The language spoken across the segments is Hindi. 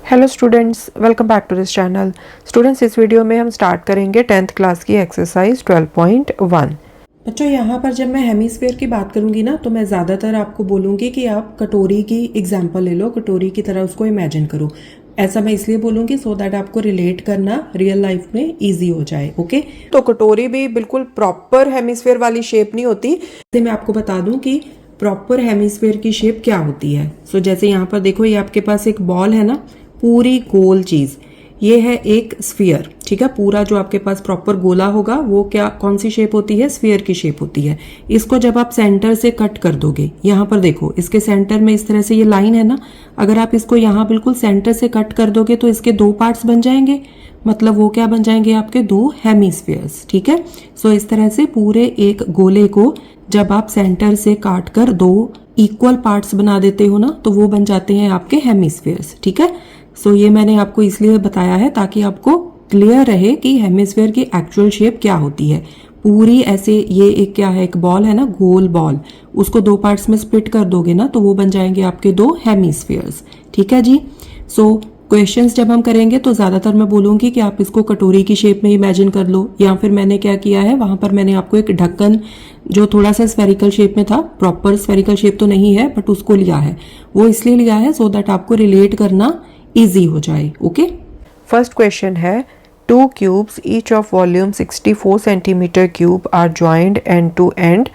Hello students, welcome back to this channel. Students, इस वीडियो में हम स्टार्ट करेंगे 10th क्लास की एक्सरसाइज 12.1। बच्चों, यहाँ पर जब मैं हेमीस्फीयर की बात करूंगी ना, तो मैं ज़्यादातर आपको बोलूँगी कि आप कटोरी की एग्जांपल ले लो, कटोरी की तरह उसको इमेजिन करो। ऐसा मैं इसलिए बोलूँगी सो दैट आपको रिलेट करना रियल लाइफ में ईजी हो जाए। ओके, तो कटोरी भी बिल्कुल प्रॉपर हेमीस्फीयर वाली शेप नहीं होती। जैसे मैं आपको बता दूँ कि प्रॉपर हेमीस्फीयर की शेप क्या होती है। सो जैसे यहाँ पर देखो, ये आपके पास एक बॉल है ना, पूरी गोल चीज, ये है एक स्फीयर। ठीक है, पूरा जो आपके पास प्रॉपर गोला होगा वो क्या कौन सी शेप होती है? स्फीयर की शेप होती है। इसको जब आप सेंटर से कट कर दोगे, यहाँ पर देखो इसके सेंटर में इस तरह से ये लाइन है ना, अगर आप इसको यहाँ बिल्कुल सेंटर से कट कर दोगे तो इसके दो पार्ट्स बन जाएंगे। मतलब वो क्या बन जाएंगे? आपके दो हेमीस्फीयर्स। ठीक है, सो इस तरह से पूरे एक गोले को जब आप सेंटर से काट कर दो इक्वल पार्ट्स बना देते हो ना, तो वो बन जाते हैं आपके हेमीस्फीयर्स। ठीक है, सो ये मैंने आपको इसलिए बताया है ताकि आपको क्लियर रहे कि हेमिस्फीयर की एक्चुअल शेप क्या होती है। पूरी ऐसे ये एक क्या है, एक बॉल है ना, गोल बॉल, उसको दो पार्ट्स में स्प्लिट कर दोगे ना तो वो बन जाएंगे आपके दो हेमिस्फीयर्स। ठीक है जी। सो क्वेश्चंस जब हम करेंगे तो ज्यादातर मैं बोलूंगी कि आप इसको कटोरी की शेप में इमेजिन कर लो, या फिर मैंने क्या किया है, वहां पर मैंने आपको एक ढक्कन जो थोड़ा सा स्फेरिकल शेप में था, प्रॉपर स्फेरिकल शेप तो नहीं है बट उसको लिया है। वो इसलिए लिया है सो दैट आपको रिलेट करना इजी हो जाए। ओके, फर्स्ट क्वेश्चन है, two cubes each of volume 64 centimetre cube are joint end to end.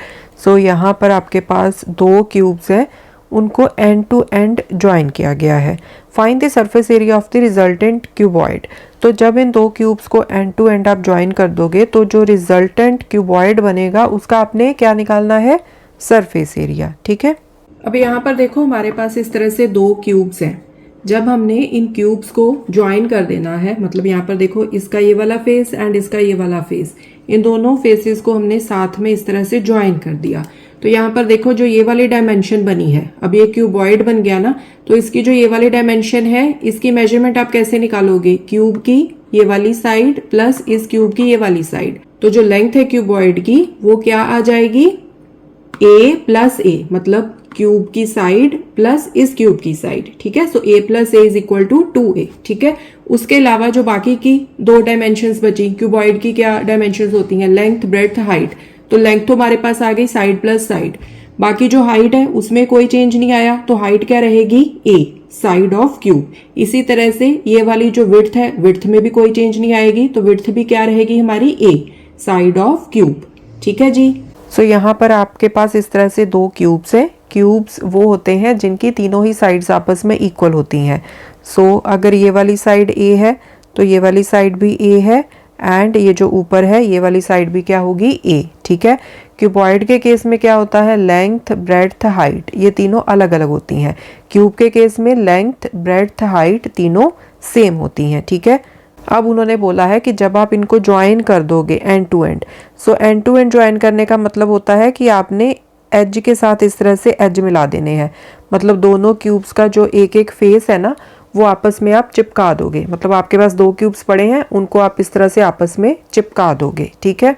So यहाँ पर आपके पास दो क्यूब्स हैं, उनको एंड टू एंड ज्वाइन किया गया है। Find the surface area of the resultant cuboid. तो जब इन दो क्यूब्स को एंड टू एंड आप ज्वाइन कर दोगे तो जो रिजल्टेंट क्यूबॉइड बनेगा उसका आपने क्या निकालना है? Surface area. ठीक है, अब यहाँ पर देखो हमारे पास इस तरह से दो क्यूब्स हैं। जब हमने इन क्यूब्स को ज्वाइन कर देना है, मतलब यहाँ पर देखो इसका ये वाला फेस एंड इसका ये वाला फेस, इन दोनों फेसेस को हमने साथ में इस तरह से ज्वाइन कर दिया। तो यहाँ पर देखो जो ये वाली डायमेंशन बनी है, अब ये क्यूबॉइड बन गया ना, तो इसकी जो ये वाली डायमेंशन है इसकी मेजरमेंट आप कैसे निकालोगे? क्यूब की ये वाली साइड प्लस इस क्यूब की ये वाली साइड। तो जो लेंथ है क्यूबॉइड की वो क्या आ जाएगी? a प्लस ए, मतलब क्यूब की साइड प्लस इस क्यूब की साइड। ठीक है, so a plus a is equal to 2a। ठीक है, उसके अलावा जो बाकी की दो डायमेंशंस बची, क्यूबॉइड की क्या डायमेंशंस होती हैं? Length, breadth, height. तो लेंथ तो हमारे पास आ गई साइड प्लस साइड, बाकी जो हाइट है उसमें कोई चेंज नहीं आया, तो हाइट क्या रहेगी? a side of cube. इसी तरह से ये वाली जो विड्थ है, विड्थ में भी कोई चेंज नहीं आएगी, तो विड्थ भी क्या रहेगी हमारी? a side of cube. ठीक है जी। सो यहाँ पर आपके पास इस तरह से दो क्यूब्स हैं। क्यूब्स वो होते हैं जिनकी तीनों ही साइड्स आपस में इक्वल होती हैं। सो अगर ये वाली साइड a है तो ये वाली साइड भी a है, एंड ये जो ऊपर है ये वाली साइड भी क्या होगी? a। ठीक है, क्यूबॉइड के केस में क्या होता है? लेंथ, ब्रेड्थ, हाइट ये तीनों अलग अलग होती हैं। क्यूब के केस में लेंथ, ब्रेड्थ, हाइट तीनों सेम होती हैं। ठीक है, अब उन्होंने बोला है कि जब आप इनको ज्वाइन कर दोगे end to end, so end to end join करने का मतलब होता है कि आपने एज के साथ इस तरह से एज मिला देने हैं। मतलब दोनों क्यूब्स का जो एक एक फेस है ना, वो आपस में आप चिपका दोगे। मतलब आपके पास दो क्यूब्स पड़े हैं, उनको आप इस तरह से आपस में चिपका दोगे। ठीक है,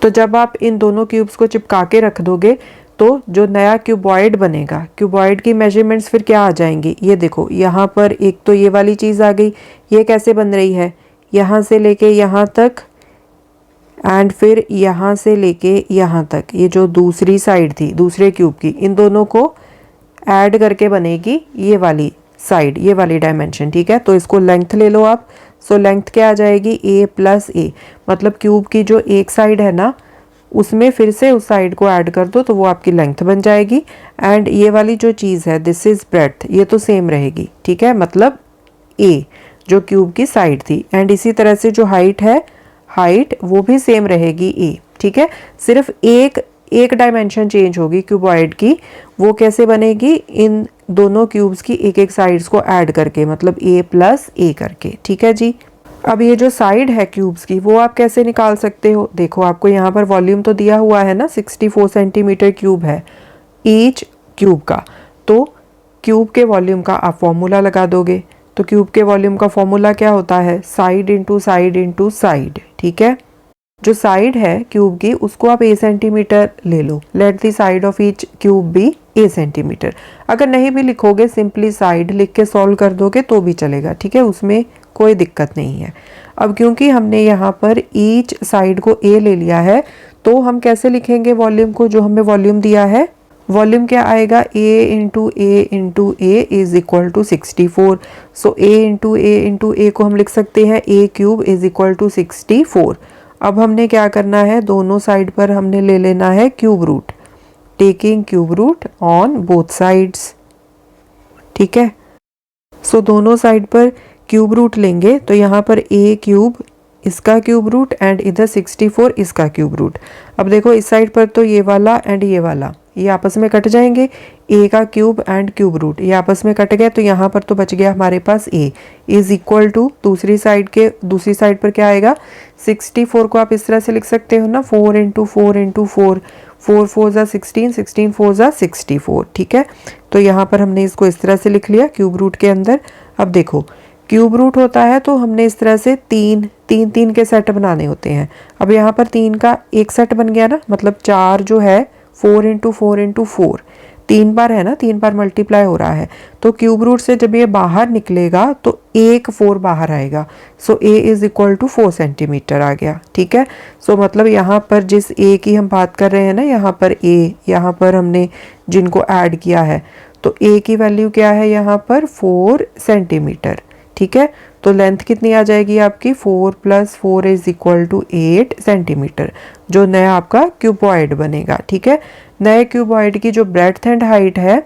तो जब आप इन दोनों क्यूब्स को चिपका के रख दोगे तो जो नया क्यूबॉइड बनेगा, क्यूबॉइड की मेजरमेंट्स फिर क्या आ जाएंगी? ये देखो यहाँ पर एक तो ये वाली चीज़ आ गई, ये कैसे बन रही है? यहाँ से लेके यहाँ तक एंड फिर यहाँ से लेके यहाँ तक, ये जो दूसरी साइड थी दूसरे क्यूब की, इन दोनों को ऐड करके बनेगी ये वाली साइड, ये वाली डायमेंशन। ठीक है, तो इसको लेंथ ले लो आप। सो लेंथ क्या आ जाएगी? a प्लस ए, मतलब क्यूब की जो एक साइड है ना उसमें फिर से उस साइड को ऐड कर दो तो वो आपकी लेंथ बन जाएगी। एंड ये वाली जो चीज़ है दिस इज ब्रेड्थ, ये तो सेम रहेगी। ठीक है, मतलब a जो क्यूब की साइड थी, एंड इसी तरह से जो हाइट है, हाइट वो भी सेम रहेगी a। ठीक है, सिर्फ एक डायमेंशन चेंज होगी क्यूबॉइड की, वो कैसे बनेगी? इन दोनों क्यूब्स की एक एक साइड्स को ऐड करके, मतलब a प्लस ए करके। ठीक है जी। अब ये जो साइड है क्यूब्स की वो आप कैसे निकाल सकते हो? देखो आपको यहाँ पर वॉल्यूम तो दिया हुआ है ना, 64 सेंटीमीटर क्यूब है ईच क्यूब का, तो क्यूब के वॉल्यूम का आप फॉर्मूला लगा दोगे। तो क्यूब के वॉल्यूम का फॉर्मूला क्या होता है? Side into side into side. ठीक है, जो साइड है क्यूब की उसको आप a सेंटीमीटर ले लो। Let the side of each cube be a centimetre. अगर नहीं भी लिखोगे सिंपली साइड लिख के सॉल्व कर दोगे तो भी चलेगा, ठीक है, उसमें कोई दिक्कत नहीं है। अब क्योंकि हमने यहाँ पर ईच साइड को a ले लिया है तो हम कैसे लिखेंगे वॉल्यूम को, जो हमें वॉल्यूम दिया है वॉल्यूम क्या आएगा, a into A is equal to 64। So a into A को हम लिख सकते हैं a cube is equal to 64। अब हमने क्या करना है, दोनों साइड पर हमने ले लेना है cube root, taking cube root on both sides, ठीक है। सो दोनों साइड पर क्यूब रूट लेंगे तो यहाँ पर a क्यूब इसका क्यूब रूट एंड इधर 64 इसका क्यूब रूट। अब देखो इस साइड पर तो ये वाला एंड ये वाला ये आपस में कट जाएंगे, a का क्यूब एंड क्यूब रूट ये आपस में कट गए तो यहाँ पर तो बच गया हमारे पास a इज इक्वल टू दूसरी साइड पर क्या आएगा, 64 को आप इस तरह से लिख सकते हो ना, 4 इंटू 4 4 जा 16, 16 4 जा 64, ठीक है। तो यहाँ पर हमने इसको इस तरह से लिख लिया क्यूब रूट के अंदर। अब देखो क्यूब रूट होता है तो हमने इस तरह से तीन के सेट बनाने होते हैं। अब यहाँ पर 3 का एक सेट बन गया ना, मतलब 4 जो है 4 इंटू 4 3 बार है ना, 3 बार मल्टीप्लाई हो रहा है तो क्यूब रूट से जब ये बाहर निकलेगा तो एक 4 बाहर आएगा। So a is equal to 4 centimetre आ गया, ठीक है। सो मतलब यहाँ पर जिस a की हम बात कर रहे हैं ना, यहाँ पर a, यहाँ पर हमने जिनको ऐड किया है तो a की वैल्यू क्या है यहाँ पर 4 सेंटीमीटर, ठीक है। तो लेंथ कितनी आ जाएगी आपकी, 4 + 4 इज इक्वल टू 8 सेंटीमीटर, जो नया आपका क्यूबॉइड बनेगा, ठीक है। नए क्यूबॉइड की जो ब्रेड्थ एंड हाइट है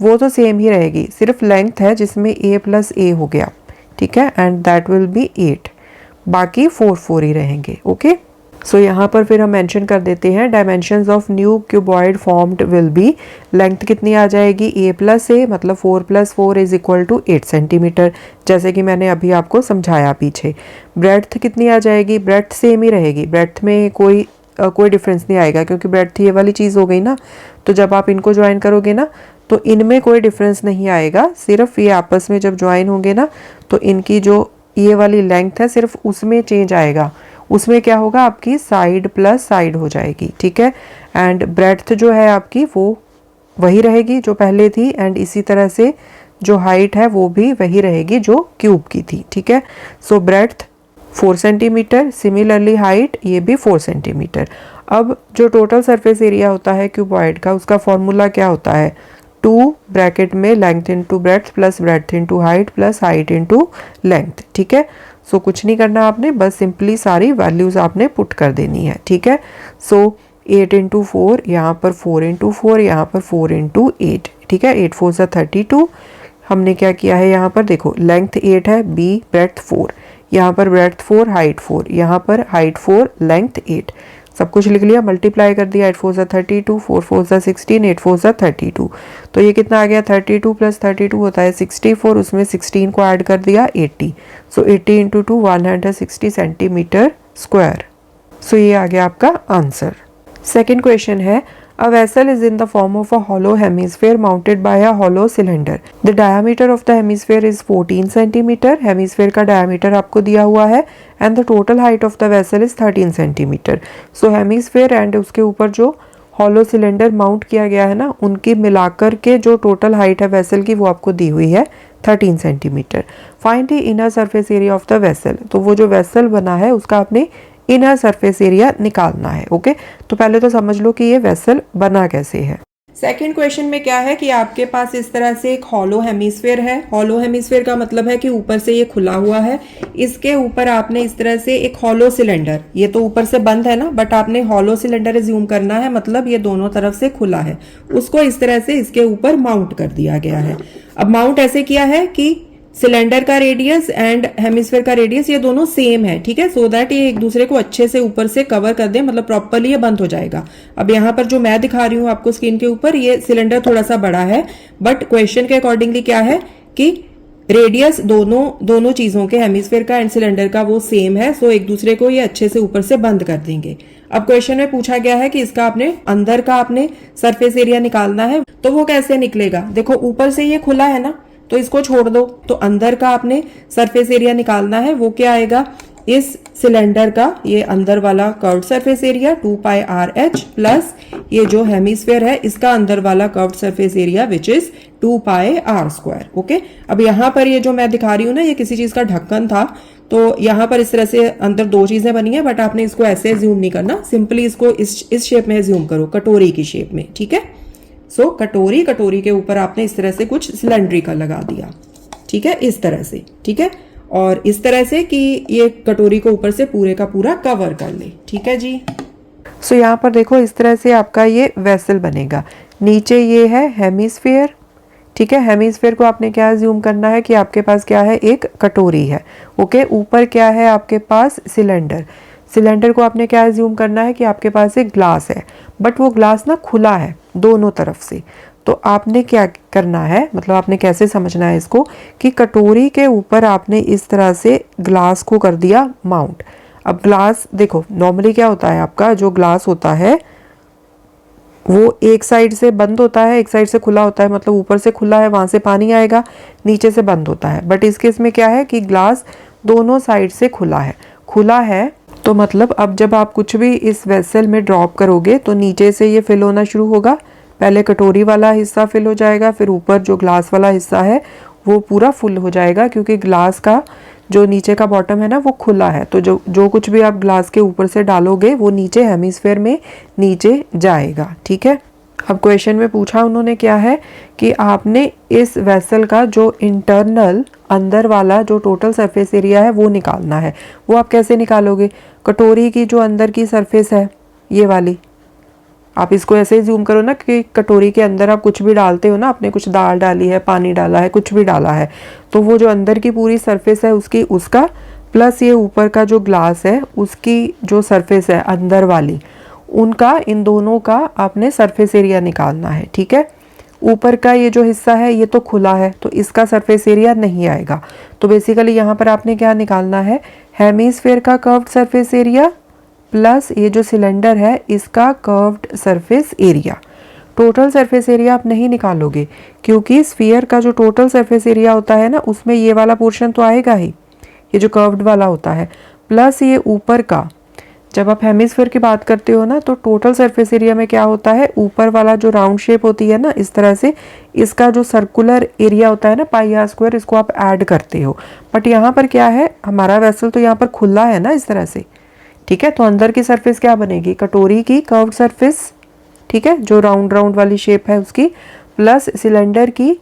वो तो सेम ही रहेगी, सिर्फ लेंथ है जिसमें a + a हो गया, ठीक है, एंड दैट विल बी 8, बाकी 4 ही रहेंगे, ओके। सो यहाँ पर फिर हम मेंशन कर देते हैं dimensions of new cuboid formed will be, length कितनी आ जाएगी a + a, मतलब 4 + 4 इज इक्वल टू 8 सेंटीमीटर, जैसे कि मैंने अभी आपको समझाया पीछे। ब्रेड्थ कितनी आ जाएगी, ब्रेड्थ सेम ही रहेगी, ब्रेड्थ में कोई डिफरेंस नहीं आएगा क्योंकि ब्रेड्थ ये वाली चीज़ हो गई ना, तो जब आप इनको ज्वाइन करोगे ना तो इनमें कोई डिफरेंस नहीं आएगा, सिर्फ ये आपस में जब ज्वाइन होंगे ना तो इनकी जो ये वाली लेंथ है सिर्फ उसमें चेंज आएगा, उसमें क्या होगा आपकी साइड प्लस साइड हो जाएगी, ठीक है। एंड ब्रेड्थ जो है आपकी वो वही रहेगी जो पहले थी, एंड इसी तरह से जो हाइट है वो भी वही रहेगी जो क्यूब की थी, ठीक है। सो ब्रेड्थ 4 सेंटीमीटर, सिमिलरली हाइट ये भी 4 सेंटीमीटर। अब जो टोटल सरफेस एरिया होता है क्यूबॉइड का उसका फॉर्मूला क्या होता है, 2 ब्रैकेट में length into breadth plus breadth into height plus height into length, ठीक है। सो कुछ नहीं करना आपने, बस सिंपली सारी वैल्यूज आपने पुट कर देनी है, ठीक है। सो 8 इंटू 4, यहाँ पर 4 इंटू 4, यहाँ पर 4 इंटू 8, ठीक है, 8 4 32। हमने क्या किया है यहाँ पर देखो, लेंथ 8 है, b ब्रेड्थ 4, यहाँ पर ब्रेड्थ 4 हाइट 4, यहाँ पर हाइट 4 लेंथ 8, सब कुछ लिख लिया, मल्टीप्लाई कर दिया, 8 4 32, 4 4 16, 8 4 32। तो ये कितना आ गया, 32 + 32 होता है 64, उसमें 16 को ऐड कर दिया 80। सो 80 इंटू 2 160 सेंटीमीटर स्क्वायर। सो ये आ गया आपका आंसर। सेकेंड क्वेश्चन है, a vessel is in the form of a hollow hemisphere mounted by a hollow cylinder. The diameter of the hemisphere is 14 centimeter. Hemisphere का diameter आपको दिया हुआ है and the total height of the vessel is 13 centimeter. So hemisphere and उसके ऊपर जो hollow cylinder माउंट किया गया है ना, उनकी मिलाकर के जो टोटल हाइट है वेसल की वो आपको दी हुई है 13 centimetre. Find the inner surface area of the vessel, तो वो जो वेसल बना है उसका आपने इनर सरफेस एरिया निकालना है, ओके। तो पहले तो समझ लो कि ये वेसल बना कैसे है। सेकेंड क्वेश्चन में क्या है कि आपके पास इस तरह से एक हॉलो हेमिस्फेयर है। हॉलो हेमिस्फेयर का मतलब है कि ऊपर से ये खुला हुआ है, इसके ऊपर आपने इस तरह से एक हॉलो सिलेंडर, ये तो ऊपर से बंद है ना, बट आपने हॉलो सिलेंडर एज्यूम करना है, मतलब ये दोनों तरफ से खुला है, उसको इस तरह से इसके ऊपर माउंट कर दिया गया है। अब माउंट ऐसे किया है कि सिलेंडर का रेडियस एंड हेमिस्फेयर का रेडियस ये दोनों सेम है, ठीक है, सो दैट ये एक दूसरे को अच्छे से ऊपर से कवर कर दे, मतलब प्रॉपर्ली ये बंद हो जाएगा। अब यहाँ पर जो मैं दिखा रही हूँ आपको स्क्रीन के ऊपर, ये सिलेंडर थोड़ा सा बड़ा है, बट क्वेश्चन के अकॉर्डिंगली क्या है कि रेडियस दोनों चीजों के, हेमिस्फेयर का एंड सिलेंडर का, वो सेम है, सो एक दूसरे को ये अच्छे से ऊपर से बंद कर देंगे। अब क्वेश्चन में पूछा गया है कि इसका आपने अंदर का आपने सरफेस एरिया निकालना है, तो वो कैसे निकलेगा। देखो ऊपर से ये खुला है ना, तो इसको छोड़ दो, तो अंदर का आपने सरफेस एरिया निकालना है, वो क्या आएगा, इस सिलेंडर का ये अंदर वाला curved surface area 2 pi r h plus ये जो हेमीस्फेयर है इसका अंदर वाला curved surface area which is 2 pi r square. Okay, अब यहाँ पर ये जो मैं दिखा रही हूँ ना, ये किसी चीज का ढक्कन था, तो यहाँ पर इस तरह से अंदर दो चीजें बनी है, बट आपने इसको ऐसे एज्यूम नहीं करना, सिंपली इसको इस शेप में एज्यूम करो, कटोरी की शेप में। ठीक है, सो कटोरी के ऊपर आपने इस तरह से कुछ सिलेंड्रिकल लगा दिया। ठीक है, इस तरह से। ठीक है, और इस तरह से कि ये कटोरी को ऊपर से पूरे का पूरा कवर कर ले। ठीक है जी। सो यहाँ पर देखो, इस तरह से आपका ये वेसल बनेगा। नीचे ये है हेमीस्फेयर। ठीक है, हेमीस्फेयर को आपने क्या ज्यूम करना है कि आपके पास क्या है, एक कटोरी है। ओके, ऊपर क्या है आपके पास, सिलेंडर। सिलेंडर को आपने क्या ज्यूम करना है कि आपके पास एक ग्लास है, बट वो ग्लास ना खुला है दोनों तरफ से। तो आपने क्या करना है, मतलब आपने कैसे समझना है इसको, कि कटोरी के ऊपर आपने इस तरह से ग्लास को कर दिया माउंट। अब ग्लास देखो, नॉर्मली क्या होता है, आपका जो ग्लास होता है वो एक साइड से बंद होता है, एक साइड से खुला होता है, मतलब ऊपर से खुला है, वहां से पानी आएगा, नीचे से बंद होता है। बट इस केस में क्या है कि ग्लास दोनों साइड से खुला है। खुला है तो मतलब अब जब आप कुछ भी इस वेसल में ड्रॉप करोगे तो नीचे से ये फिल होना शुरू होगा। पहले कटोरी वाला हिस्सा फिल हो जाएगा, फिर ऊपर जो ग्लास वाला हिस्सा है वो पूरा फुल हो जाएगा, क्योंकि ग्लास का जो नीचे का बॉटम है ना वो खुला है। तो जो कुछ भी आप ग्लास के ऊपर से डालोगे वो नीचे हेमीस्फेयर में नीचे जाएगा। ठीक है, अब क्वेश्चन में पूछा उन्होंने क्या है कि आपने इस वेसल का जो इंटरनल अंदर वाला जो टोटल सरफेस एरिया है वो निकालना है। वो आप कैसे निकालोगे, कटोरी की जो अंदर की सरफेस है ये वाली, आप इसको ऐसे ही जूम करो ना कि कटोरी के अंदर आप कुछ भी डालते हो ना, आपने कुछ दाल डाली है, पानी डाला है, कुछ भी डाला है, तो वो जो अंदर की पूरी सरफेस है उसकी, उसका प्लस ये ऊपर का जो ग्लास है उसकी जो सरफेस है अंदर वाली, उनका, इन दोनों का आपने सरफेस एरिया निकालना है। ठीक है, ऊपर का ये जो हिस्सा है ये तो खुला है, तो इसका सरफेस एरिया नहीं आएगा। तो बेसिकली यहाँ पर आपने क्या निकालना है, हेमीस्फेयर का कर्व्ड सरफेस एरिया प्लस ये जो सिलेंडर है इसका curved surface area. Total surface area आप नहीं निकालोगे, क्योंकि स्फीयर का जो टोटल सरफेस एरिया होता है ना उसमें ये वाला पोर्शन तो आएगा ही, ये जो कर्व्ड वाला होता है, प्लस ये ऊपर का। जब आप हेमिस्फीयर की बात करते हो ना तो टोटल सरफेस एरिया में क्या होता है, ऊपर वाला जो राउंड शेप होती है ना इस तरह से, इसका जो सर्कुलर एरिया होता है ना पाई आर स्क्वायर, इसको आप ऐड करते हो। बट यहाँ पर क्या है, हमारा वेसल तो यहाँ पर खुला है ना इस तरह से। ठीक है, तो अंदर की सरफेस क्या बनेगी, कटोरी की कर्व्ड सरफेस। ठीक है, जो राउंड राउंड वाली शेप है उसकी, प्लस सिलेंडर की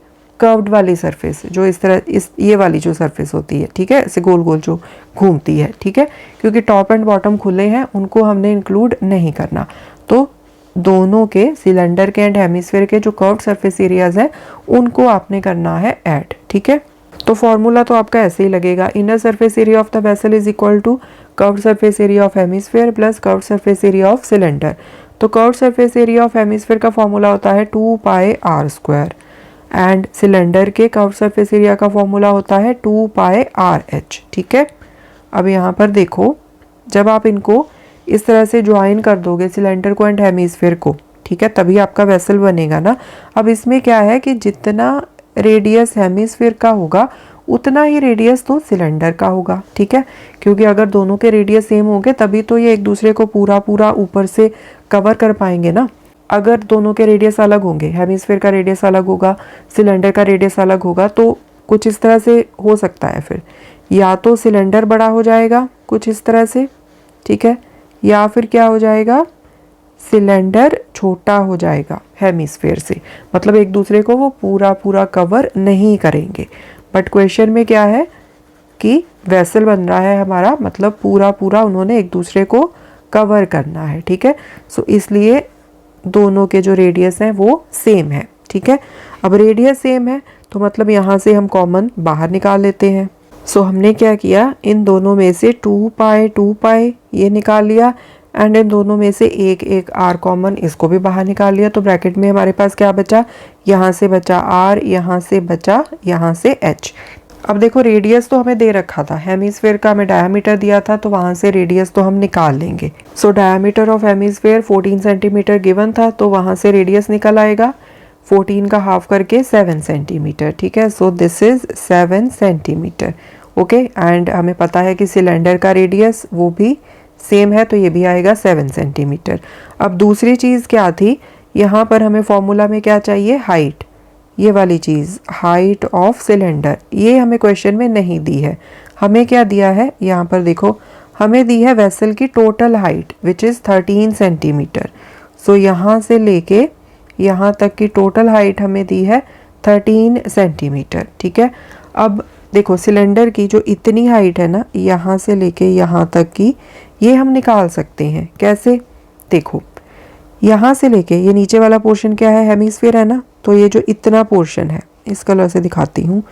कर्व्ड वाली सरफेस, जो इस तरह ये वाली जो सरफेस होती है। ठीक है, ऐसे गोल गोल जो घूमती है। ठीक है, क्योंकि टॉप एंड बॉटम खुले हैं, उनको हमने इंक्लूड नहीं करना। तो दोनों के, सिलेंडर के एंड हेमिस्फीयर के जो कर्व्ड सरफेस एरियाज हैं उनको आपने करना है ऐड। ठीक है, तो फॉर्मूला तो आपका ऐसे ही लगेगा, inner surface area of the vessel is equal to curved surface area of hemisphere plus curved surface area of cylinder. तो curved surface area of hemisphere का फॉर्मूला होता है 2 pi r square and cylinder के कर्व्ड सरफेस एरिया का फॉर्मूला होता है 2 पाई आर एच। ठीक है, अब यहाँ पर देखो, जब आप इनको इस तरह से ज्वाइन कर दोगे सिलेंडर को एंड हेमिस्फीयर को, ठीक है, तभी आपका वेसल बनेगा ना। अब इसमें क्या है कि जितना रेडियस हेमिस्फीयर का होगा उतना ही रेडियस तो सिलेंडर का होगा। ठीक है, क्योंकि अगर दोनों के रेडियस सेम होंगे तभी तो ये एक दूसरे को पूरा पूरा ऊपर से कवर कर पाएंगे ना। अगर दोनों के रेडियस अलग होंगे, हेमिस्फीयर का रेडियस अलग होगा, सिलेंडर का रेडियस अलग होगा, तो कुछ इस तरह से हो सकता है, फिर या तो सिलेंडर बड़ा हो जाएगा कुछ इस तरह से, ठीक है, या फिर क्या हो जाएगा, सिलेंडर छोटा हो जाएगा हेमिस्फीयर से, मतलब एक दूसरे को वो पूरा पूरा कवर नहीं करेंगे। बट क्वेश्चन में क्या है कि वेसल बन रहा है हमारा, मतलब पूरा पूरा उन्होंने एक दूसरे को कवर करना है। ठीक है, सो इसलिए दोनों के जो रेडियस हैं वो सेम है। ठीक है, अब रेडियस सेम है तो मतलब यहाँ से हम कॉमन बाहर निकाल लेते हैं। सो हमने क्या किया, इन दोनों में से 2 पाई ये निकाल लिया एंड इन दोनों में से एक एक आर कॉमन, इसको भी बाहर निकाल लिया। तो ब्रैकेट में हमारे पास क्या बचा, यहाँ से बचा आर, यहाँ से बचा, यहाँ से एच। अब देखो रेडियस तो हमें दे रखा था, हेमिस्फीयर का हमें डायमीटर दिया था, तो वहाँ से रेडियस तो हम निकाल लेंगे। So diameter of hemisphere 14 centimetre given था, तो वहाँ से रेडियस निकल आएगा 14 का हाफ करके 7 सेंटीमीटर। ठीक है, सो this is 7 centimetre. Okay. And हमें पता है कि सिलेंडर का रेडियस वो भी सेम है, तो ये भी आएगा 7 सेंटीमीटर। अब दूसरी चीज़ क्या थी, यहाँ पर हमें फॉर्मूला में क्या चाहिए, हाइट, ये वाली चीज़, हाइट ऑफ सिलेंडर, ये हमें क्वेश्चन में नहीं दी है। हमें क्या दिया है, यहाँ पर देखो, हमें दी है वेसल की टोटल हाइट विच इज़ 13 सेंटीमीटर। सो यहाँ से लेके यहाँ तक की टोटल हाइट हमें दी है 13 सेंटीमीटर, ठीक है। अब देखो सिलेंडर की जो इतनी हाइट है ना, यहाँ से लेके यहाँ तक की, ये हम निकाल सकते हैं। कैसे, देखो यहाँ से लेके ये नीचे वाला पोर्शन क्या है, हेमिस्फीयर है ना, तो ये जो इतना पोर्शन है, इस कलर से दिखाती हूँ,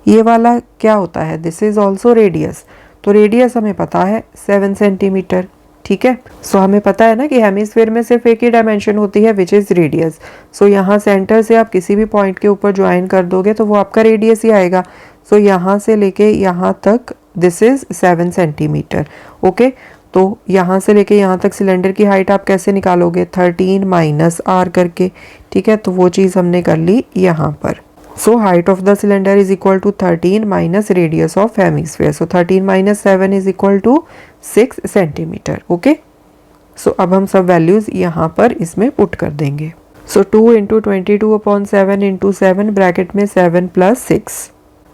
ये वाला क्या होता है, दिस इज ऑल्सो रेडियस। तो रेडियस हमें पता है 7 सेंटीमीटर, ठीक है। सो हमें पता है ना कि हेमिस्फीयर में सिर्फ एक ही डायमेंशन होती है विच इज़ रेडियस। सो यहाँ सेंटर से आप किसी भी पॉइंट के ऊपर ज्वाइन कर दोगे तो वो आपका रेडियस ही आएगा। सो यहाँ से लेके यहाँ तक दिस इज 7 सेंटीमीटर, ओके। तो यहाँ से लेके यहाँ तक सिलेंडर की हाइट आप कैसे निकालोगे, 13 माइनस आर करके, ठीक है। तो वो चीज़ हमने कर ली यहाँ पर। So height of the cylinder is equal to 13 minus radius of hemisphere. So 13 minus 7 is equal to 6 centimetre, okay. So अब हम सब वैल्यूज यहाँ पर इसमें पुट कर देंगे। सो 2 इंटू 22/7 इंटू 7 ब्रैकेट में 7 प्लस 6।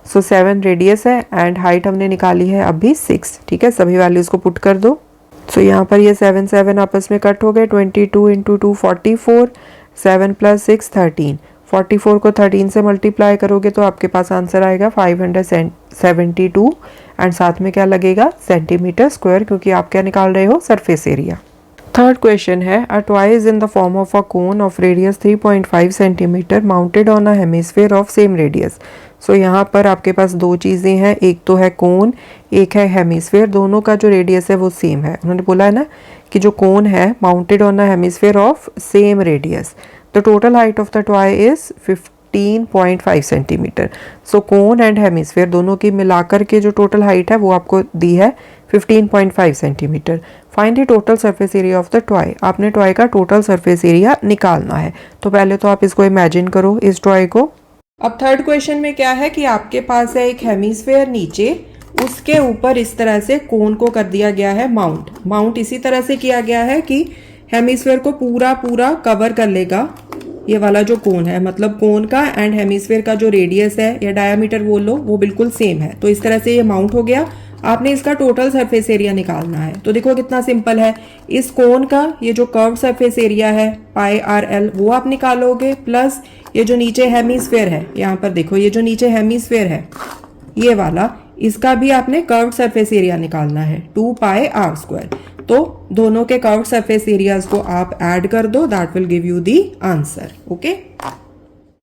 सो 7 रेडियस है एंड हाइट हमने निकाली है अभी 6, ठीक है। सभी वैल्यूज को पुट कर दो। सो यहाँ पर ये 7 आपस में कट हो गए, 22 इंटू 2 44, 7 प्लस 6 13, 44 को 13 से मल्टीप्लाई करोगे तो आपके पास आंसर आएगा 572 एंड साथ में क्या लगेगा, सेंटीमीटर स्क्वायर, क्योंकि आप क्या निकाल रहे हो, सरफेस एरिया। थर्ड क्वेश्चन है, a toy is in the form of a cone of radius 3.5 centimetre mounted on a hemisphere of same radius. So यहाँ पर आपके पास दो चीज़ें हैं, एक तो है कोन, एक है हेमिस्फीयर, दोनों का जो रेडियस है वो सेम है। उन्होंने बोला है ना कि जो कोन है mounted on a hemisphere of same radius, the total height of the toy is 15.5 centimetre. So cone and hemisphere दोनों की मिलाकर के जो टोटल हाइट है वो आपको दी है 15.5 centimetre. Find the total surface area of the toy. आपने टॉय का टोटल सरफेस एरिया निकालना है। तो पहले तो आप इसको इमेजिन करो, इस टॉय को। अब थर्ड क्वेश्चन में क्या है कि आपके पास है एक हेमिस्फीयर नीचे, उसके ऊपर इस तरह से कोन को कर दिया गया है माउंट इसी तरह से किया गया है कि हेमिस्फीयर को पूरा कवर कर लेगा ये वाला जो कोन है, मतलब कोन का एंड हेमिस्फीयर का जो रेडियस है या डायामीटर बोल लो वो बिल्कुल सेम है। तो इस तरह से ये माउंट हो गया। आपने इसका टोटल सरफेस एरिया निकालना है। तो देखो कितना सिंपल है, इस कोन का ये जो कर्व सरफेस एरिया है πRL वो आप निकालोगे, प्लस ये जो नीचे हेमिस्फीयर है, यहाँ पर देखो ये जो नीचे हेमिस्फीयर है ये वाला, इसका भी आपने कर्व सरफेस एरिया निकालना है 2πr²। तो दोनों के कर्व सरफेस एरियाज को आप ऐड कर दो, that will give you the answer, okay.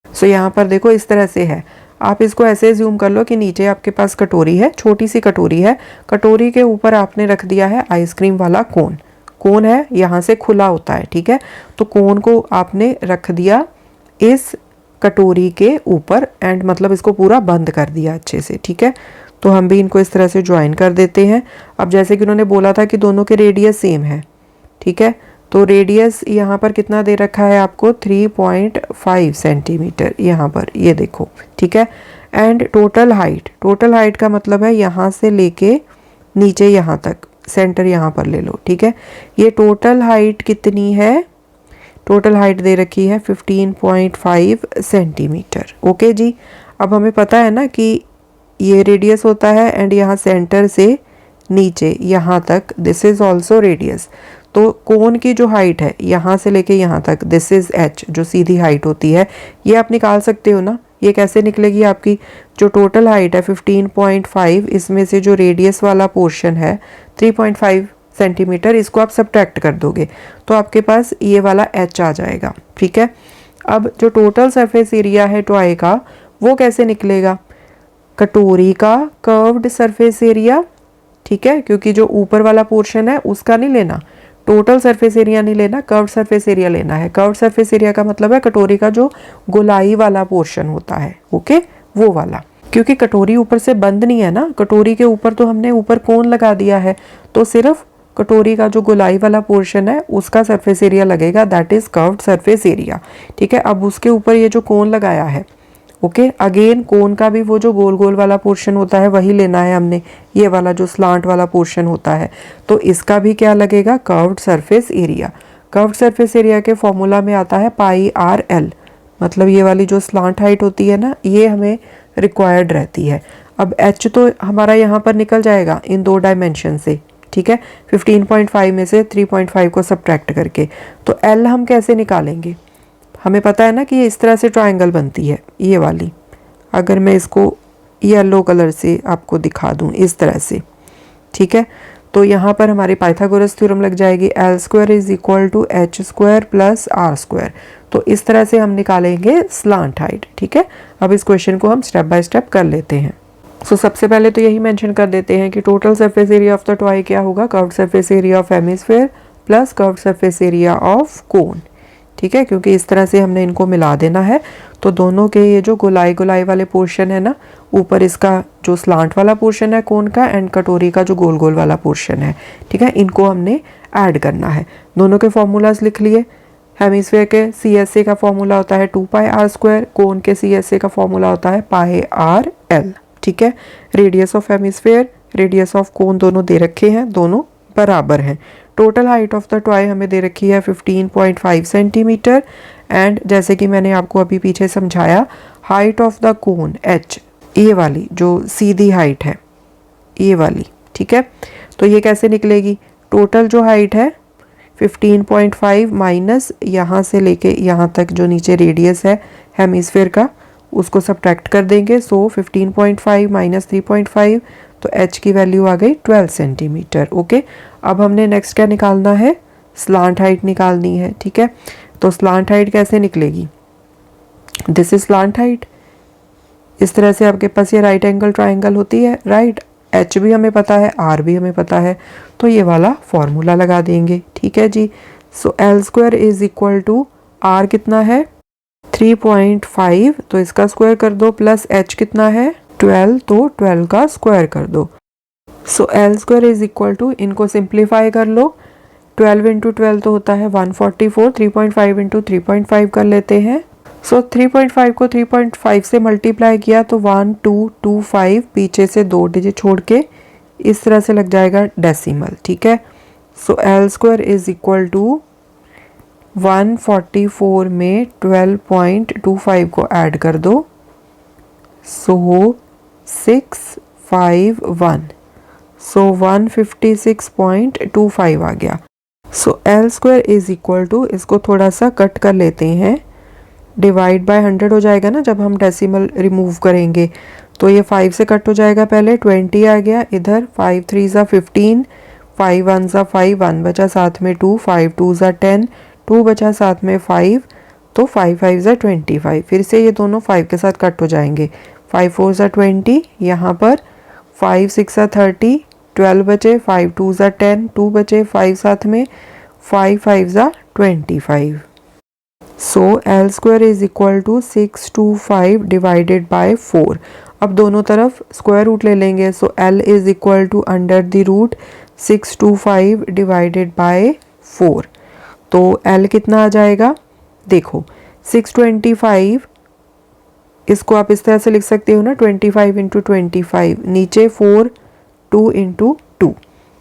So यहाँ पर देखो इस तरह से है, आप इसको ऐसे जूम कर लो कि नीचे आपके पास कटोरी है, छोटी सी कटोरी है, कटोरी के ऊपर आपने रख दिया है आइसक्रीम वाला कोन है, यहाँ से खुला होता है, ठीक है। तो कोन को आपने रख दिया इस कटोरी के ऊपर एंड मतलब इसको पूरा बंद कर दिया अच्छे से, ठीक है। तो हम भी इनको इस तरह से ज्वाइन कर देते हैं। अब जैसे कि उन्होंने बोला था कि दोनों के रेडियस सेम है, ठीक है। तो रेडियस यहाँ पर कितना दे रखा है आपको, 3.5 सेंटीमीटर यहाँ पर, ये देखो, ठीक है। एंड टोटल हाइट का मतलब है यहाँ से लेके नीचे यहाँ तक, सेंटर यहाँ पर ले लो, ठीक है। ये टोटल हाइट कितनी है, टोटल हाइट दे रखी है 15.5 सेंटीमीटर, ओके जी। अब हमें पता है ना कि ये रेडियस होता है एंड यहाँ सेंटर से नीचे यहाँ तक दिस इज ऑल्सो रेडियस। तो कोन की जो हाइट है यहाँ से लेके यहाँ तक दिस इज h, जो सीधी हाइट होती है, ये आप निकाल सकते हो ना। ये कैसे निकलेगी, आपकी जो टोटल हाइट है 15.5, इसमें से जो रेडियस वाला पोर्शन है 3.5 सेंटीमीटर, इसको आप सब्ट्रैक्ट कर दोगे तो आपके पास ये वाला h आ जाएगा, ठीक है। अब जो टोटल सरफेस एरिया है टॉय का वो कैसे निकलेगा, कटोरी का कर्व्ड सरफेस एरिया, ठीक है, क्योंकि जो ऊपर वाला पोर्शन है उसका नहीं लेना, टोटल सरफेस एरिया नहीं लेना, कर्व्ड सरफेस एरिया लेना है। कर्व्ड सरफेस एरिया का मतलब है कटोरी का जो गोलाई वाला पोर्शन होता है, ओके, वो वाला। क्योंकि कटोरी ऊपर से बंद नहीं है ना, कटोरी के ऊपर तो हमने ऊपर कोन लगा दिया है, तो सिर्फ कटोरी का जो गोलाई वाला पोर्शन है उसका सरफेस एरिया लगेगा, that is curved surface area, ठीक है। अब उसके ऊपर ये जो कोन लगाया है ओके अगेन कोन का भी वो जो गोल गोल वाला पोर्शन होता है वही लेना है हमने, ये वाला जो स्लांट वाला पोर्शन होता है। तो इसका भी क्या लगेगा, curved surface area. Curved surface area के फॉर्मूला में आता है पाई आर एल, मतलब ये वाली जो स्लांट हाइट होती है ना, ये हमें रिक्वायर्ड रहती है। अब एच तो हमारा यहाँ पर निकल जाएगा इन 2 डायमेंशन से, ठीक है, 15.5 में से 3.5 को सब्ट्रैक्ट करके। तो एल हम कैसे निकालेंगे, हमें पता है ना कि ये इस तरह से ट्रायंगल बनती है, ये वाली। अगर मैं इसको येलो कलर से आपको दिखा दूं इस तरह से, ठीक है, तो यहाँ पर हमारी पाइथागोरस थ्योरम लग जाएगी, l square is equal to h square plus r square. तो इस तरह से हम निकालेंगे स्लांट हाइट, ठीक है। अब इस क्वेश्चन को हम स्टेप बाय स्टेप कर लेते हैं। सबसे पहले तो यही मेंशन कर देते हैं कि total surface area of the toy क्या होगा, curved surface area of hemisphere plus curved surface area of cone, ठीक है, क्योंकि इस तरह से हमने इनको मिला देना है। तो दोनों के ये जो गोलाई गोलाई वाले पोर्शन है ना, ऊपर इसका जो स्लांट वाला पोर्शन है कोन का, एंड कटोरी का जो गोल गोल वाला पोर्शन है, ठीक है, इनको हमने ऐड करना है। दोनों के फॉर्मूलाज लिख लिए। हेमिस्फीयर के सी एस ए का फॉर्मूला होता है 2 पाई आर स्क्वायर, कोन के सी एस ए का फॉर्मूला होता है पाई आर एल, ठीक है। Radius of hemisphere, radius of cone दोनों दे रखे हैं, दोनों बराबर हैं। Total height of the toy हमें दे रखी है 15.5 सेंटीमीटर, एंड जैसे कि मैंने आपको अभी पीछे समझाया, height of the cone H, ये वाली जो सीधी हाइट है, ये वाली, ठीक है। तो ये कैसे निकलेगी, टोटल जो हाइट है 15.5 माइनस यहाँ से लेके यहाँ तक जो नीचे रेडियस है हेमिस्फीयर का, उसको सब्ट्रैक्ट कर देंगे। सो 15.5 माइनस 3.5, तो h की वैल्यू आ गई 12 सेंटीमीटर। ओके, अब हमने नेक्स्ट क्या निकालना है, स्लांट हाइट निकालनी है, ठीक है। तो स्लांट हाइट कैसे निकलेगी, दिस इज स्लांट हाइट। इस तरह से आपके पास ये राइट एंगल ट्राइंगल होती है, राइट। h भी हमें पता है, r भी हमें पता है, तो ये वाला फॉर्मूला लगा देंगे, ठीक है जी। So L square is equal to r कितना है 3.5, तो इसका स्क्वायर कर दो, प्लस h कितना है 12, तो 12 का स्क्वायर कर दो। So L square is equal to, इनको सिंप्लीफाई कर लो, 12 इंटू 12 तो होता है 144, 3.5 इंटू 3.5 कर लेते हैं। सो 3.5 को 3.5 से मल्टीप्लाई किया तो 1225, पीछे से 2 डिजिट छोड़ के इस तरह से लग जाएगा डेसिमल, ठीक है। So L square is equal to 144 में 12.25 को ऐड कर दो, सो 651, सो 156.25 आ गया। So L square is equal to, इसको थोड़ा सा कट कर लेते हैं, डिवाइड बाय 100 हो जाएगा ना जब हम डेसिमल रिमूव करेंगे, तो ये 5 से कट हो जाएगा, पहले 20 आ गया इधर, 5 3 ज़ा 15, 5 1 ज़ा 5, 1 बचा साथ में 2, 5 2 ज़ा 10, 2 बचा साथ में 5, तो 5 5 ज़ा 25, फिर से ये दोनों 5 के साथ कट हो जाएंगे, 5 4 ज़ा 20, यहाँ पर 5 6 ज़ा 30, 12 बचे, 5 2 ज़ा 10, 2 बचे, 5 साथ में, 5 5 ज़ा 25। So L square is equal to 625 divided by 4। अब दोनों तरफ स्क्वायर रूट ले लेंगे, so L is equal to under the root 625 divided by 4। तो एल कितना आ जाएगा, देखो 625, इसको आप इस तरह से लिख सकते हो ना, 25 इंटू 25, नीचे 4 2 इंटू 2,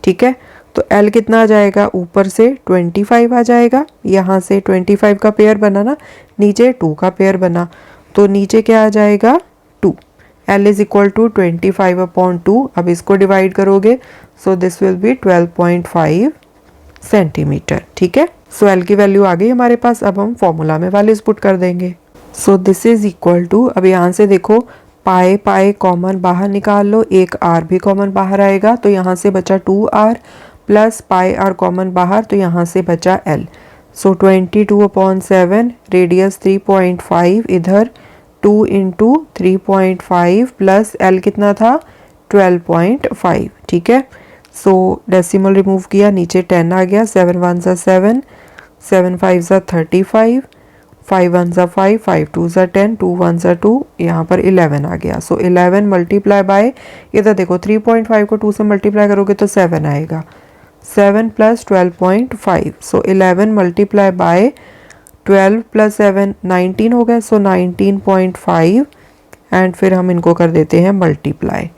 ठीक है। तो L कितना आ जाएगा, ऊपर से 25 आ जाएगा, यहाँ से 25 का पेयर बना ना, नीचे 2 का पेयर बना, तो नीचे क्या आ जाएगा 2। L इज इक्वल टू 25/2, अब इसको डिवाइड करोगे, so this will be 12.5 centimetre, ठीक है। सो L की वैल्यू आ गई हमारे पास, अब हम फॉर्मूला में वैल्यूज पुट कर देंगे। So this is equal to, अब यहाँ से देखो पाए पाए कॉमन बाहर निकाल लो, एक r भी कॉमन बाहर आएगा, तो यहाँ से बचा 2r, plus pi are common बाहर, तो यहाँ से बचा L। सो 22/7, रेडियस 3.5, इधर 2 इंटू 3.5 प्लस L कितना था 12.5, ठीक है। सो डेसिमल रिमूव किया, नीचे 10 आ गया, 7 1 ज़ा 7, 7 5 ज़ा 35, 5 1 ज़ा 5, 5 2 ज़ा 10, 2 1 ज़ा 2, यहाँ पर 11 आ गया। सो 11 मल्टीप्लाई बाय, इधर देखो 3.5 को 2 से मल्टीप्लाई करोगे तो 7 आएगा, 7 plus 12.5, so 11 multiply by 12 plus 7 19 हो गया, सो 19.5 एंड फिर हम इनको कर देते हैं मल्टीप्लाई।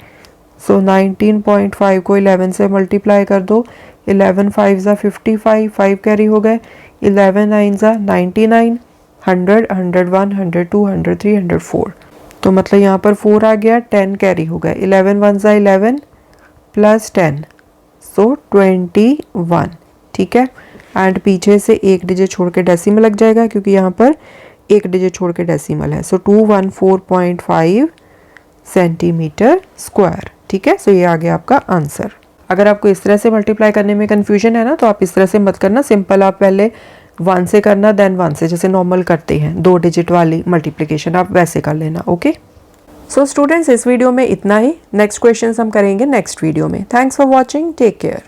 सो 19.5 को 11 से मल्टीप्लाई कर दो। 11 5 ज़ा 55, 5 कैरी हो गए। 11 9 ज़ा 99, 100, 101, 102, 103, 104। तो मतलब यहाँ पर 4 आ गया, 10 कैरी हो गए। 11 1 ज़ा 11 प्लस 10, सो 21। ठीक है, एंड पीछे से एक डिजिट छोड़ के डेसिमल लग जाएगा क्योंकि यहाँ पर एक डिजिट छोड़ के डेसिमल है। सो 214.5 सेंटीमीटर स्क्वायर। ठीक है, सो ये आ गया आपका आंसर। अगर आपको इस तरह से मल्टीप्लाई करने में कन्फ्यूजन है ना, तो आप इस तरह से मत करना। सिंपल आप पहले 1 से करना, देन 1 से, जैसे नॉर्मल करते हैं 2 डिजिट वाली मल्टीप्लिकेशन, आप वैसे कर लेना। ओके, सो स्टूडेंट्स, इस वीडियो में इतना ही। नेक्स्ट क्वेश्चन हम करेंगे नेक्स्ट वीडियो में। Thanks for watching, take care.